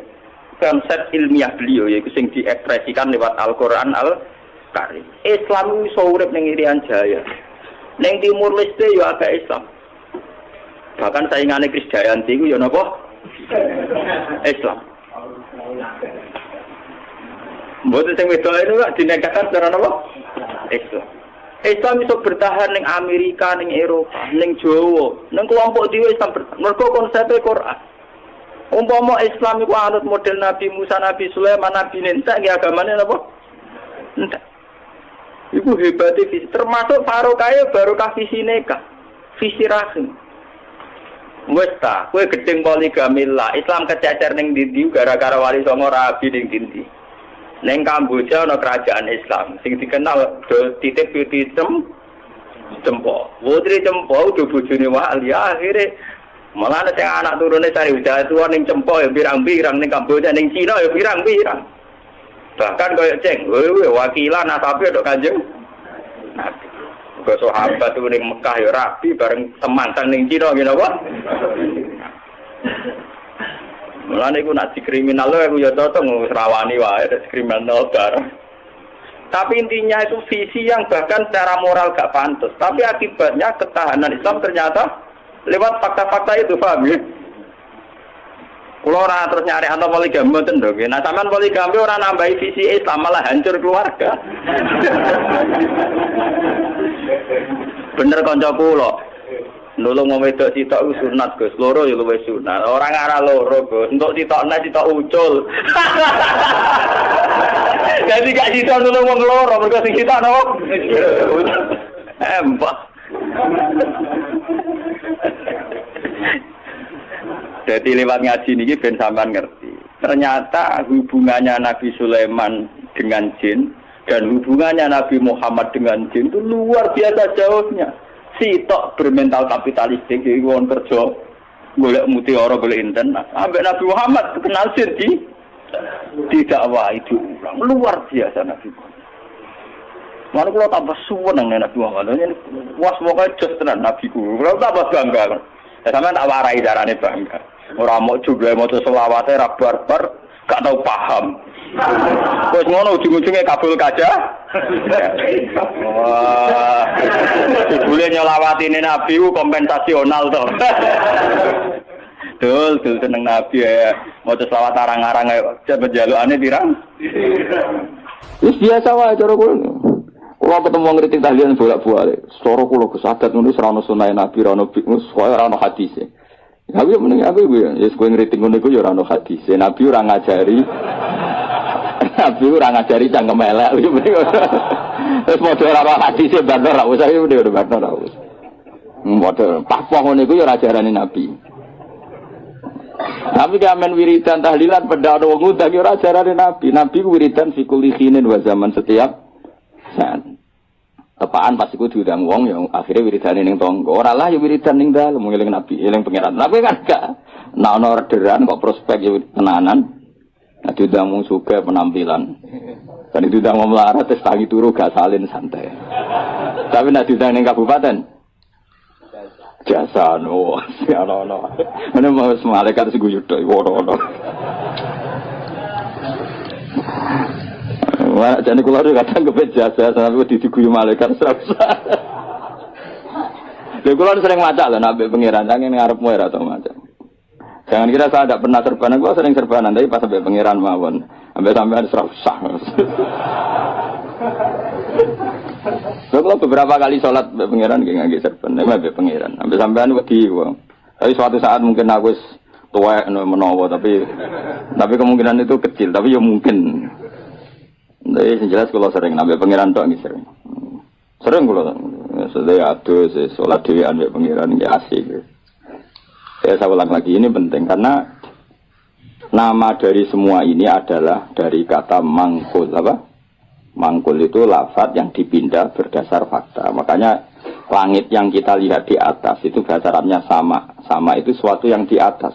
ilmiah beliau yaitu yang diekspresikan lewat Al-Quran Al-Karim. Islam itu urip ning Irian Jaya. Ning Timur Leste ya agak Islam. Bahkan saingane Krisdayanti ku ya napa? Islam. Mboten sing wedok itu dinegakkan secara napa? Islam. Islam itu bertahan ning Amerika, ning Eropa, ning Jawa, ning kelompok dhewe Islam mergo konsep Quran. Umpama Islam iku anut model Nabi Musa, Nabi Sulaiman, Nabi Ninsa, nggih agamane napa? Entek. Iku hebate visi, termasuk barokah barokah visi nikah, visi rahim. Wes ta, kowe gedeng poligami lah, Islam kececer ning ndi gara-gara wali songo rabi ning ndi. Neng Kamboja ana kerajaan Islam sing dikenal do titip putih Cempo. Putri Cempo do bojone wali akhire malah nek anak turune cari udah tua ning Cempo ya pirang-pirang ning Kamboja ning Cina ya pirang-pirang. Bahkan koyo ceng, wakilan nasabe do Kanjeng Nabi. Kok sahabat tuh ning Mekah ya rapi bareng teman sang ning Cina ngene apa? Mulane iku nak dikriminal lho aku ya cocok ngrawani wae kriminal bar. Tapi intinya itu visi yang bahkan secara moral gak pantas. Tapi akibatnya ketahanan Islam ternyata lewat fakta-fakta itu, paham ya? Kulo ora terus nyari anto poligami mboten lho. Nah, sampean poligami ora nambahi visi Islam malah hancur keluarga. Bener kanca kula. Nulung wong wedok sitok ku sunat Gus, loro ya luwih sunat. Ora ngarah loro Gus, entuk sitokne sitok ucul. Jadi gak sitok nulung wong loro, mergo sing sitok napa? Mbah. Jadi lewat ngaji niki ben sampean ngerti. Ternyata hubungannya Nabi Sulaiman dengan jin dan hubungannya Nabi Muhammad dengan jin itu luar biasa jauhnya. Sitok bermental kapitalistik iki wong kerja golek mutiara golek internet. Ambek Nabi Muhammad kenal jin di dakwah itu luar biasa Nabi Muhammad. Mana kula tambah suweneng Nabi Muhammad. Was pokoke jos tenan Nabi ku. Kula tambah bangga. Sampeyan tak warai carane bangga. Ora mau jumlah maca selawate ra barbar, gak tau paham. Wes ngono ujung-ujunge kabul kaja. Wah. Dibule nyolawatine Nabi ku kompensasional to. Dul seneng Nabi ya. Maca selawat arang-arang jalukane pirang. Wis biasa wae cara kula. Kula ketemu ngritik tahlilan bolak-balik. Cara kula kesadat ngono ora ono sunah Nabi, ora ono ora ono hadise. Aku yo meneng aku ya, wis kowe ngritik ngono iku yo ora ono hadis. Nabi ora ngajari. Nabi ora ngajari cangkem elek. Wis modho ora ono hadis bandar ra usah yo udah bandar ra usah. Modho pah-pah ngono iku yo ora ajarane Nabi. Tapi kamen wiridan tahlilan pedha wong ngundang yo ora ajarane Nabi. Nabi ku wiridan fi kulli khinin wa zaman setiap saat. Tepaan pas iku diundang wong yang akhirnya wiridane ning tangga. Ora lah ya wiridan ning dalem ngeling Nabi, eling pangeran. Tapi kan gak ana orderan kok prospek ya tenanan. Nah diundang wong sugih penampilan. Kan diundang wong melarat terus tangi turu gak salin santai. Tapi nek diundang ning kabupaten jasa no, ono. Ana mau malaikat sing guyu tok ono. Wah, jane kula kadang kepet jasa sampe diguyu malaikat serasa. Lha kula sering maca lho nabi pangeran nang ngarepmu ora tau maca. Jangan kira saya tidak pernah serbanan, kula sering serbanan tapi pas sampai pangeran mawon. Sampai sampean serasa. Kula beberapa kali salat mbek pangeran nggih ngangge serban, mbek pangeran. Sampai sampean wedi kok. Tapi suatu saat mungkin aku wis tuwek menawa tapi kemungkinan itu kecil, tapi ya mungkin. Jadi jelas kalau sering nambah pangeran tok nggih sering. Sering kalau sedaya atus salat dhewean mbek pangeran nggih asik. Saya ulang lagi ini penting karena nama dari semua ini adalah dari kata mangkul apa? Mangkul itu lafaz yang dipindah berdasar fakta. Makanya langit yang kita lihat di atas itu bahasa Arabnya sama. Sama itu suatu yang di atas.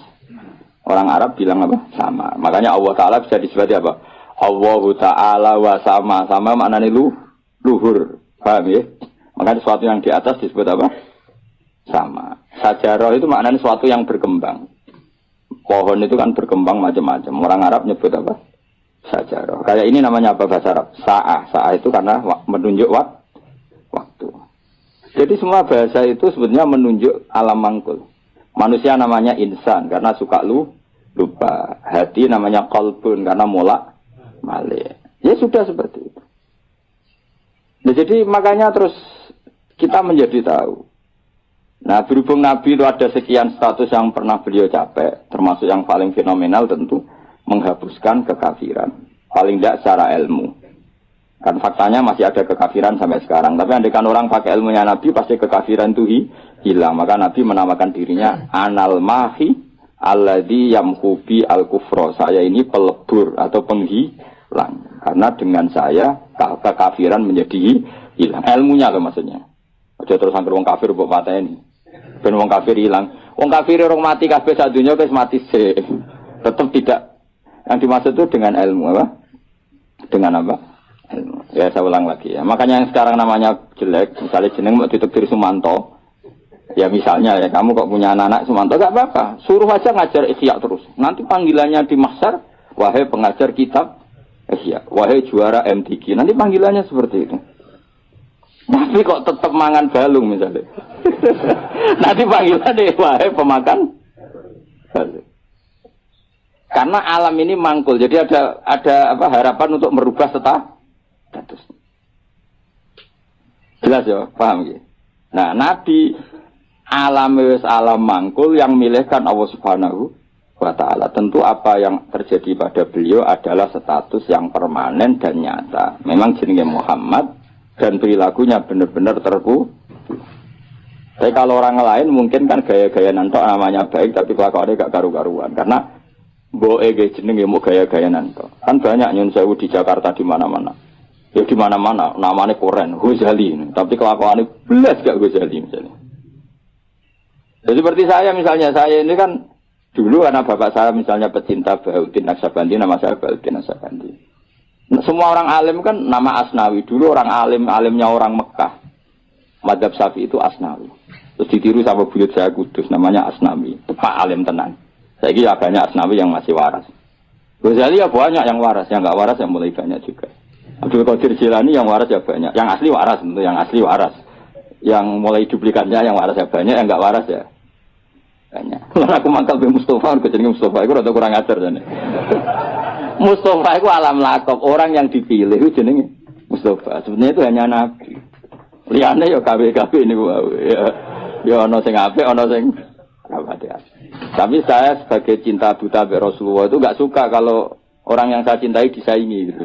Orang Arab bilang apa? Sama. Makanya Allah Ta'ala bisa disebut apa? Allah Ta'ala wa sama maknanya luhur, paham ya? Makanya sesuatu yang di atas disebut apa? Sama. Sajarah itu maknanya sesuatu yang berkembang. Pohon itu kan berkembang macam-macam. Orang Arab nyebut apa? Sajarah. Kayak ini namanya apa bahasa Arab? Sa'ah itu karena menunjuk waktu. Jadi semua bahasa itu sebenarnya menunjuk alam mangkul. Manusia namanya insan karena suka lupa. Hati namanya qalbun karena malik. Ya sudah seperti itu. Nah, jadi makanya terus kita menjadi tahu. Nah berhubung Nabi itu ada sekian status yang pernah beliau capai, termasuk yang paling fenomenal tentu menghapuskan kekafiran. Paling tidak secara ilmu. Kan faktanya masih ada kekafiran sampai sekarang. Tapi andaikan orang pakai ilmunya Nabi pasti kekafiran itu hilang. Maka Nabi menamakan dirinya Anal Mahi Alladhi Yamhubi Al-Kufro. Saya ini pelebur atau penghilang. Karena dengan saya kekafiran menjadi hilang. Ilmunya loh maksudnya. Aja terus angker wong kafir mbok pateni. Ben wong kafir hilang. Wong kafir orang mati kabeh sak donya wis mati sih. Tetap tidak. Yang dimaksud itu dengan ilmu apa? Dengan apa? Ilmu. Ya saya ulang lagi ya. Makanya yang sekarang namanya jelek, misalnya jeneng mau ditekdir Sumanto. Ya misalnya ya kamu kok punya anak Sumanto gak apa-apa. Suruh aja ngajar Ihya terus. Nanti panggilannya di mahsyar, wahai pengajar kitab Ihya, wahai juara MTQ. Nanti panggilannya seperti itu. Tapi kok tetap mangan balung misalnya. Nanti panggilannya wahai pemakan balung. Karena alam ini mangkul, jadi ada apa harapan untuk merubah status. Jelas ya, paham ya? Nah, Nabi alam wis alam mangkul yang milihkan Allah Subhanahu wa ta'ala. Tentu apa yang terjadi pada beliau adalah status yang permanen dan nyata. Memang jenenge Muhammad dan perilakunya benar-benar terpu. Tapi kalau orang lain mungkin kan gaya-gaya nantok namanya baik tapi kelakuannya gak karu-karuan. Karena boe jenenge mau gaya-gaya nantok. Kan banyak nyun sewu di Jakarta di mana-mana. Ya di mana-mana namanya Koren, Ghazali. Tapi kelakuannya belas gak Ghazali misalnya. Jadi seperti saya misalnya, saya ini kan dulu anak bapak saya misalnya pecinta Bahuddin Naksabandi, nama saya Bahuddin Naksabandi. Semua orang alim kan nama Asnawi. Dulu orang alimnya orang Mekah. Madzhab Syafi'i itu Asnawi. Terus ditiru sama buyut saya Kudus, namanya Asnawi. Tepak alim tenan. Saya kira banyak Asnawi yang masih waras. Ghazali ya banyak yang waras, yang nggak waras yang mulai banyak juga. Abdul Qadir Jilani yang waras ya banyak. Yang asli waras tentu, yang asli waras. Yang mulai duplikatnya yang waras ya banyak, yang nggak waras ya banyak. Lalu aku mangkal be Mustafa, aku jadi Mustafa itu rada kurang ajar jane. Mustafa itu alam lakop, orang yang dipilih itu jenenge Mustafa. Sebenarnya itu hanya nabi. Liyane ya kabeh-kabeh niku wae. Ya ana sing apik, ana sing awake. Tapi saya sebagai cinta buta be Rasulullah itu enggak suka kalau orang yang saya cintai disaingi gitu.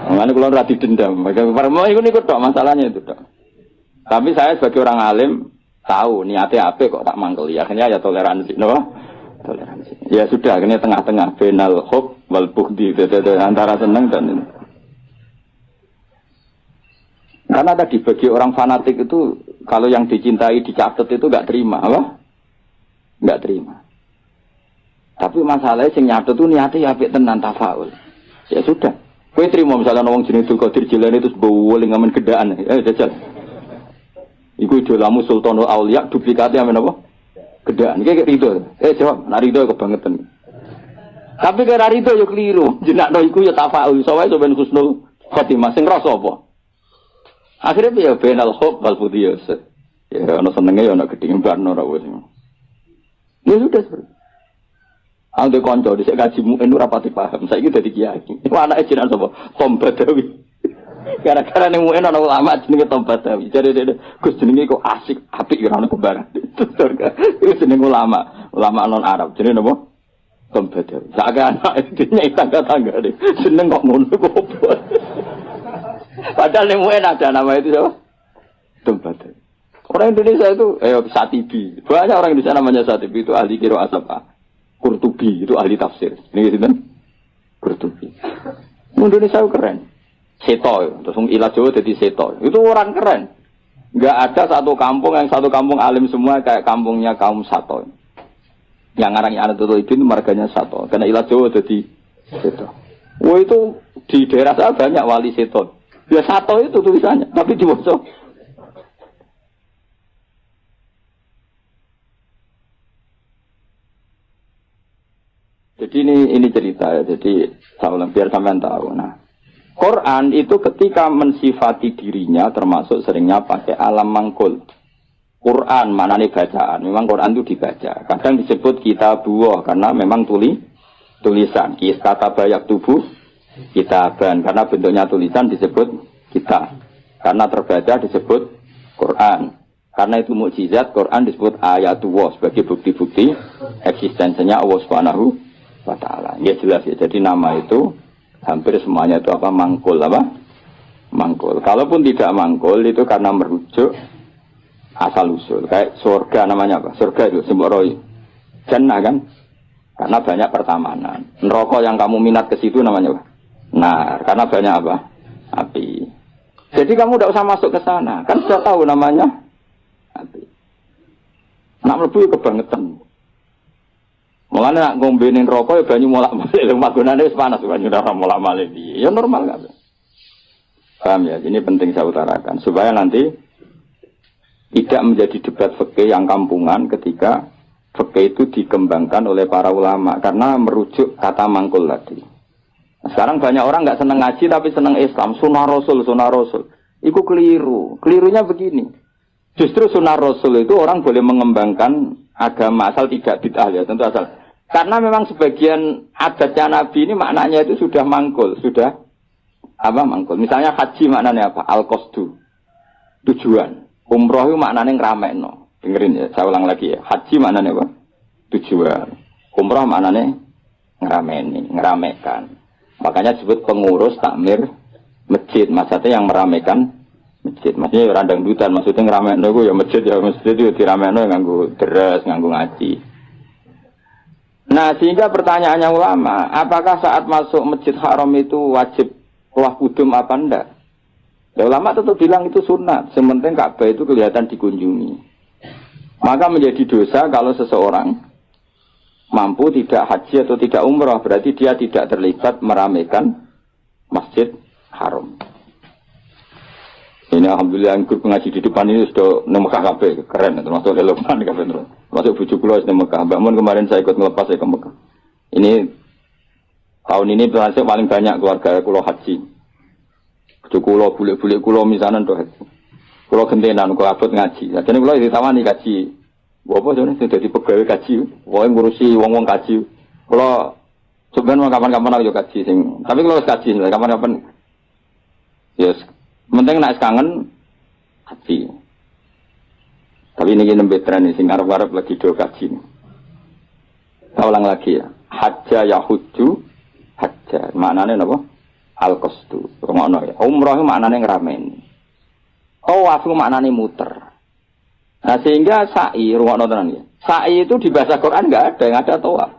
Makanya kalau ora didendam. Mau ikut tok masalahnya itu tok. Tapi saya sebagai orang alim tahu niatnya apa kok tak mangkeli. Akhirnya ya toleransi, no? Toleransi. Ya sudah, akhirnya tengah-tengah benal hub wal bughdi antara senang dan ini. Karena tadi bagi orang fanatik itu kalau yang dicintai dicatat itu enggak terima, apa? Enggak terima. Tapi masalahnya sing nyatet itu niatnya apik tenan tafaul. Ya sudah. Kowe trimo misalnya wong jenenge Abdul Qadir Jilani terus bowling ngamen gedaan. Jajal. Iku idolamu Sultanul Auliya duplikatnya amen apa? Gedaan. Iki rido. Jawab, nek rido kebangetan. Tapi kira rido yo keliru. Jenakno iku yo tafaul. Soale sampeyan husnul khotimah sing rasa apa? Akhirnya ya benal hub wal budiyas. Ya ana senenge ya ana gedhe barno ora wis. Ya sudah seperti Angge konco dhisik kaji muin ora pati paham. Saiki dadi kiai. Iku anake jenengan sapa? Tom Badawi. Gara-gara ning muin ana ulama jenenge Tom Badawi. Jare Gus jenenge kok asik, apik ya ana kembaran. Iku jenenge ulama non Arab. Jenenge napa? Tom Badawi. Sak anak dene tangga-tangga deh. Jeneng kok ngono kok opo. Padahal ning muin ada nama itu siapa? Tom Badawi. Orang Indonesia itu Satibi. Banyak orang Indonesia namanya Satibi itu ahli qiraat apa? Qurtubi itu ahli tafsir. Ini gitu kan? Qurtubi. Indonesia itu keren. Seto, terus ilah Jawa jadi seto. Itu orang keren. Enggak ada satu kampung alim semua kayak kampungnya kaum Sato. Yang ngarang anak Tutul Ibn marganya Sato. Karena ilah Jawa jadi seto. Wah itu di daerah saya banyak wali seto. Ya Sato itu tulisannya, tapi di bawah. Jadi ini cerita ya. Jadi biar sampean tahu. Nah, Quran itu ketika mensifati dirinya termasuk seringnya pakai alam mangkul. Quran maknanya bacaan. Memang Quran itu dibaca. Kadang disebut kitabuh karena memang tulisan. Kata bayak tubuh kitaban karena bentuknya tulisan disebut kita. Karena terbaca disebut Quran. Karena itu mukjizat Quran disebut ayatullah sebagai bukti-bukti eksistensinya Allah Subhanahu wa ta'ala. Ya jelas ya. Jadi nama itu hampir semuanya itu apa? Mangkul apa? Mangkul. Kalaupun tidak mangkul itu karena merujuk asal usul. Kayak surga namanya apa? Surga itu sembaroi. Jannah kan? Karena banyak pertamanan. Neraka yang kamu minat ke situ namanya apa? Nah, karena banyak apa? Api. Jadi kamu tidak usah masuk ke sana. Kan sudah tahu namanya api. Nak mlebu kebangetan. Mulane nak ngombenin rokok ya banyu molak-malik lho magunane wis panas banyu ora molak-malik. Ya normal kan. Paham ya? Ini penting saya utarakan supaya nanti tidak menjadi debat fikih yang kampungan ketika fikih itu dikembangkan oleh para ulama karena merujuk kata mangkul tadi. Nah, sekarang banyak orang enggak senang ngaji tapi senang Islam, sunnah Rasul. Itu keliru. Kelirunya begini. Justru sunnah Rasul itu orang boleh mengembangkan agama asal tidak bid'ah ya, tentu asal. Karena memang sebagian adatnya Nabi ini maknanya itu sudah mangkul, sudah apa mangkul. Misalnya haji maknanya apa? Al-Qasdu. tujuan. Umroh itu maknanya ngramekno. Dengerin ya, saya ulang lagi ya. Haji maknanya apa? Tujuan. Umroh maknanya ngeramekan. Makanya disebut pengurus takmir masjid. Maksudnya yang meramekan masjid. Maksudnya randang dutan. Maksudnya ngeramekno itu ya masjid itu diramekno nganggo deres, nganggo ngaji. Nah, sehingga pertanyaannya ulama, apakah saat masuk Masjid Haram itu wajib tawaf kudum apa enggak? Ya, ulama tetap bilang itu sunat, sementing Ka'bah itu kelihatan dikunjungi. Maka menjadi dosa kalau seseorang mampu tidak haji atau tidak umrah, berarti dia tidak terlibat meramaikan Masjid Haram. Ini alhamdulillah yang ngaji di depan ini sudah Mekah kabeh, keren, termasuk relevan kabeh terus. Masuk bujuk kula di Mekah. Mbak Mun kemarin saya ikut ngelepas saya ke Mekah. Ini tahun ini termasuk paling banyak keluarga kula haji. Bujuk kula bulik-bulik kula misanan to haji. Kula gentenan kula abot ngaji. Jadi kula ditawani kaji. Apa jane sing dadi pegawai kaji, wae ngurusi wong-wong kaji. Kula sebenarnya kapan-kapan aku yo kaji sing. Tapi kula wis kaji kapan-kapan. Yes. Penting nak kangen haji. Tapi ini nembe tren sing arep-arep lagi do kaji. Saya ulang lagi ya. Hajja yahuju hajja. Maknane napa? Al-qasdu. Ngono ya. Umrah maknane ngrameni. Tawaf maknane muter. Nah sehingga sa'i rungokno tenan ya. Sa'i itu di bahasa Quran enggak ada, yang ada tawaf.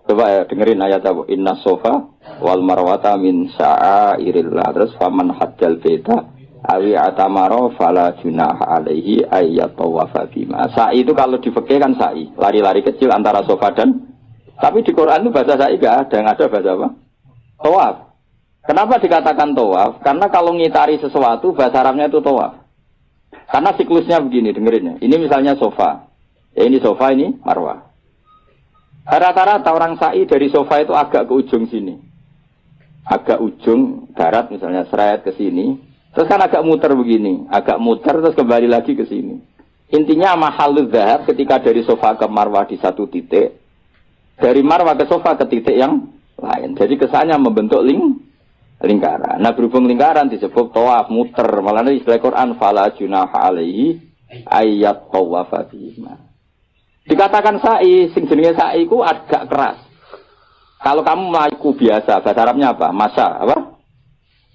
Coba ya dengerin ayat apa? Inna sofa wal marwata min sya'airillah. Terus faman hajjal baita awi atamaro fala junaha alaihi ayyat tawafa bima. Sa'i itu kalau di fikih kan sa'i, lari-lari kecil antara sofa dan, tapi di Quran itu bahasa sa'i enggak ada, yang ada bahasa apa? Tawaf. Kenapa dikatakan tawaf? Karena kalau ngitari sesuatu bahasa Arabnya itu tawaf. Karena siklusnya begini, dengerin ya. Ini misalnya sofa. Ya ini sofa, ini marwah. Rata-rata orang sa'i dari sofa itu agak ke ujung sini. Agak ujung darat misalnya seret ke sini. Terus kan agak muter begini. Agak muter terus kembali lagi ke sini. Intinya mahalul zahab ketika dari sofa ke marwah di satu titik. Dari marwah ke sofa ke titik yang lain. Jadi kesannya membentuk lingkaran. Nah berhubung lingkaran disebut tawaf muter. Malah istilah Quran fala junaha alaihi ayat tawafa bima. Dikatakan sa'i, sing jenenge sa'i ku agak keras. Kalau kamu maku biasa, bahasa Arabnya apa? Masa, apa?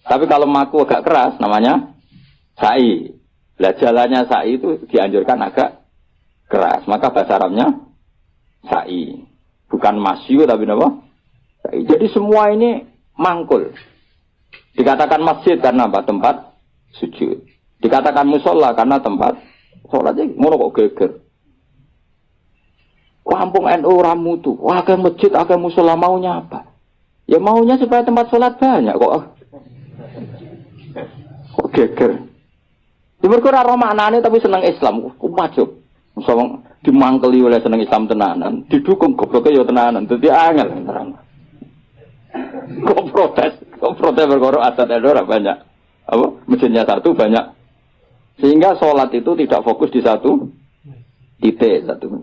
Tapi kalau maku agak keras, namanya sa'i. Lah jalannya sa'i itu dianjurkan agak keras. Maka bahasa Arabnya sa'i. Bukan masyu, tapi apa? Sa'i. Jadi semua ini mangkul. Dikatakan masjid karena apa? Tempat sujud. Dikatakan musola karena tempat sholatnya ngono kok geger. Kampung NU ramutu, wah ke masjid, ke musola maunya apa? Ya maunya supaya tempat sholat banyak kok. Kok geger? Dimurku ora maknane tapi seneng Islam, kok majub. Musola dimangkeli oleh seneng Islam tenanan, didukung gobloknya ya tenanan, dadi angel terang. Kok protes berkorok adat NU ora banyak. Apa? Masjidnya satu banyak. Sehingga sholat itu tidak fokus di satu titik satu.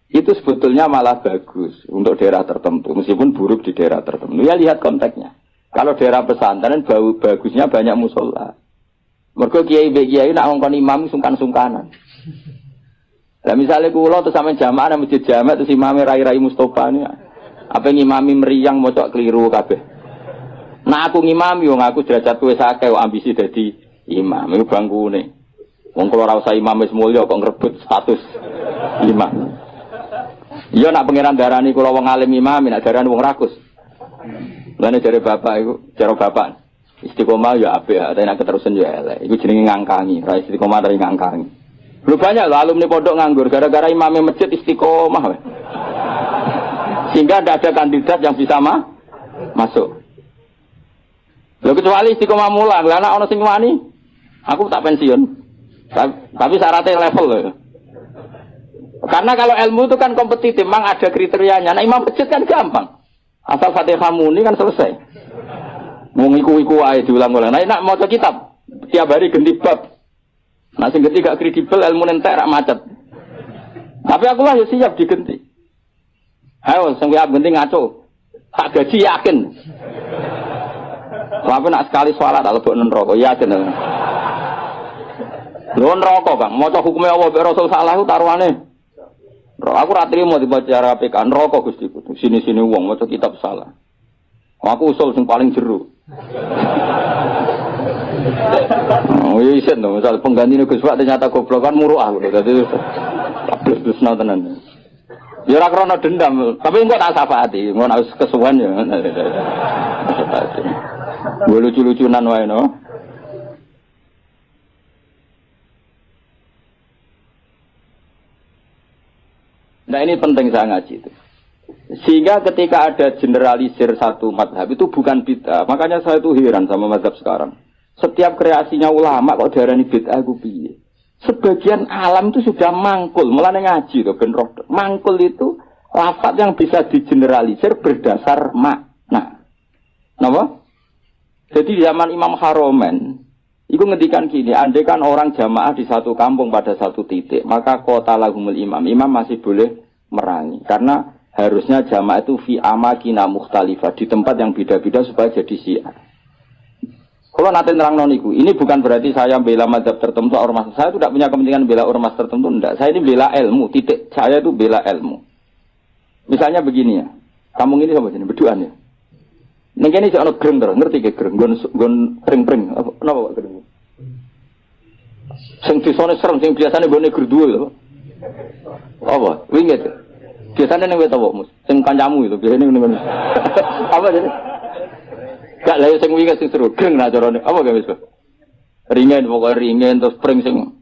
Itu sebetulnya malah bagus untuk daerah tertentu, meskipun buruk di daerah tertentu. Ya lihat konteksnya. Kalau daerah pesantren bagusnya banyak musola. Mergo kiai nak ngongkon imam sungkan-sungkanan. Lah misalnya kula terus sampe jamaah nang masjid jamaah terus imame rai-rai Mustofa ini. Apa ngimami meriang mocok keliru kabeh. Nah aku ngimami wong aku derajatku wis akeh ambisi dadi imam. Iku bangkune. Wong kula ora usah imam wis mulya kok ngrebut status imam. Iya nak pangeran darani kula wong alim imam, nak darani wong rakus. Lane jare bapak iku, cara bapak istiqomah ya apik, tapi nek keterusan ya elek. Iku jenenge ngangkangi, ra istiqomah dari ngangkangi. Lu banyak lho alumni pondok nganggur gara-gara imamnya masjid istiqomah. Sehingga tidak ada kandidat yang bisa masuk. Lho kecuali istiqomah mulang, lah nek ana sing wani, aku tak pensiun. Tapi syaratnya level loh. Karena kalau ilmu itu kan kompetitif, memang ada kriterianya. Nah imam masjid kan gampang. Asal Fatihah muni kan selesai. Mau iku ae diulang-ulang. Nah nak maca kitab tiap hari ganti bab. Nah sing ganti gak kredibel ilmu entek rak macet. Tapi aku lah ya siap diganti. Ayo sing siap ganti ngaco. Tak gaji yakin. Tapi nak sekali sholat tak lebok neraka yakin. Lho neraka, Kang. Maca hukume Allah mek Rasul salah ku taruhane. Aku ra trimo dibaca RPK neraka Gusti. Sini-sini wong maca kitab salah. Aku usul sing paling jero. Oh iya isen to, misal pengganti Gus Pak ternyata goblok kan muruah lho. Dadi terus tenan. Ya ora krana dendam, tapi engko tak syafaati, ngono harus kesuwen ya. Lucu-lucunan wae no. Nah ini penting saya ngaji itu. Sehingga ketika ada generalisir satu madhab itu bukan bid'ah. Makanya saya itu heran sama madhab sekarang. Setiap kreasinya ulama kok diarani bid'ah ku piye? Sebagian alam itu sudah mangkul, mulane ngaji to ben roh. Mangkul itu lafaz yang bisa digeneralisir berdasar makna. Napa? Jadi di zaman Imam Haromen itu ngendikan gini, andai kan orang jamaah di satu kampung pada satu titik, maka kota lahumul imam. Imam masih boleh merangi. Karena harusnya jamaah itu fi amakina mukhtalifah. Di tempat yang beda-beda supaya jadi syiar. Kalau nanti nerang noniku, ini bukan berarti saya bela madhab tertentu ormas. Saya tidak punya kepentingan bela ormas tertentu. Tidak. Saya ini bela ilmu. Titik. Saya itu bela ilmu. Misalnya begini ya. Kampung ini sama sini. Berduaan ya. Ning kene sik ana greng terus, ngerti ke greng, nggon pring-pring. Napa Pak greng? Sing disone serem sing biasane gone gerduwe lho. Apa? Winget. Biasane ning wet apa, Mus? Sing kancamu itu biasane ning. Apa jadi? Gak lha sing winget sing seru, greng nak carane. Apa gak wis? Ringen pokoke ringen terus pring sing.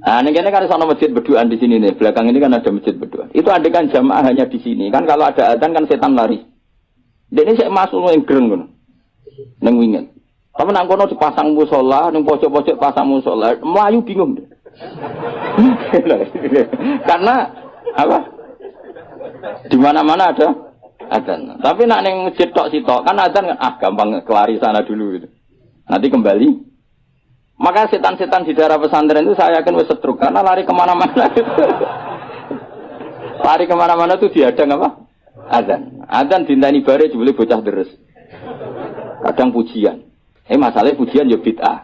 Ah, ning kene kan ana masjid berduaan di sini nih. Belakang ini kan ada masjid berduaan. Itu andekan jamaah hanya di sini. Kan kalau ada adzan kan setan lari. Dene sik masuk ning greng ngono. Ning winget. Tapi nang kono dipasang musala, ning pojok-pojok pasang musala, mlayu bingung. Karena apa? Di mana-mana ada adzan. Tapi nak ning masjid tok sitok kan adzan kan gampang kelari sana dulu gitu. Nanti kembali. Maka setan-setan di daerah pesantren itu saya yakin wis setruk karena lari kemana-mana. Lari kemana-mana itu diadang apa? Adzan dintani bare jebule bocah deres. Kadang pujian. Masalahnya pujian ya bid'ah.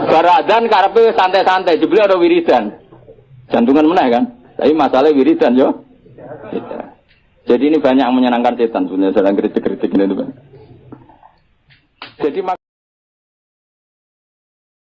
Bar adzan karepe santai-santai jebule ada wiridan. Jantungan meneh kan. Tapi masalahnya wiridan yo bid'ah. Jadi ini banyak yang menyenangkan setan sebenarnya sedang kritik-kritik ini. Jadi